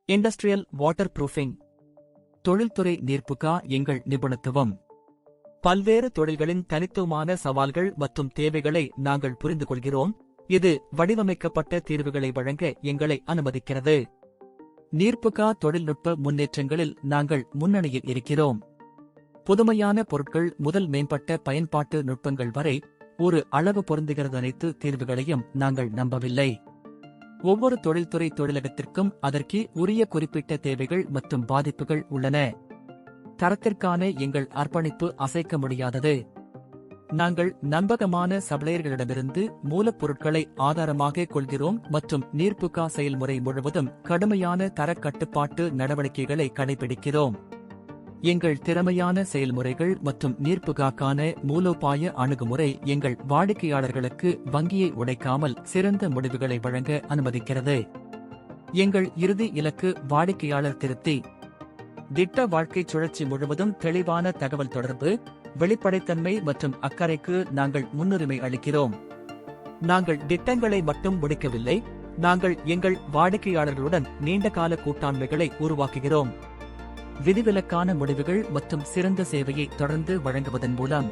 Industrial water proofing. தொழில்துறை நீர்ப்புகா எங்கள் நிபுணத்துவம். பல்வேறு தொழில்களின் தனித்துவமான சவால்கள் மற்றும் தேவைகளை நாங்கள் புரிந்துகொள்கிறோம். இது வடிவமைக்கப்பட்ட தீர்வுகளை வழங்க எங்களை அனுமதிக்கிறது. நீர்ப்புகா தொழில்நுட்ப முன்னேற்றங்களில் நாங்கள் முன்னணியில் இருக்கிறோம். புதுமையான பொருட்கள் முதல் மேம்பட்ட பயன்பாட்டு நுட்பங்கள் வரை ஒரு அளவு பொருந்துகிறது. அனைத்து தீர்வுகளையும் நாங்கள் நம்பவில்லை. ஒவ்வொரு தொழில்துறை தொழிலகத்திற்கும் அதற்கு உரிய குறிப்பிட்ட தேவைகள் மற்றும் பாதிப்புகள் உள்ளன. தரத்திற்கான எங்கள் அர்ப்பணிப்பு அசைக்க முடியாதது. நாங்கள் நம்பகமான சப்ளையர்களிடமிருந்து மூலப்பொருட்களை ஆதாரமாக கொள்கிறோம் மற்றும் நீர்ப்புகா செயல்முறை முழுவதும் கடுமையான தரக் கட்டுப்பாட்டு நடவடிக்கைகளை கடைபிடிக்கிறோம். எங்கள் திறமையான செயல்முறைகள் மற்றும் நீர்ப்புகாக்கான மூலோபாய அணுகுமுறை எங்கள் வாடிக்கையாளர்களுக்கு வங்கியை உடைக்காமல் சிறந்த முடிவுகளை வழங்க அனுமதிக்கிறது. எங்கள் இறுதி இலக்கு வாடிக்கையாளர் திருப்தி. திட்ட வாழ்க்கை சுழற்சி முழுவதும் தெளிவான தகவல் தொடர்பு, வெளிப்படைத்தன்மை மற்றும் அக்கறைக்கு நாங்கள் முன்னுரிமை அளிக்கிறோம். நாங்கள் திட்டங்களை மட்டும் முடிக்கவில்லை, நாங்கள் எங்கள் வாடிக்கையாளர்களுடன் நீண்டகால கூட்டாண்மைகளை உருவாக்குகிறோம். விதிவிலக்கான முடிவுகள் மற்றும் சிறந்த சேவையை தொடர்ந்து வழங்குவதன் மூலம்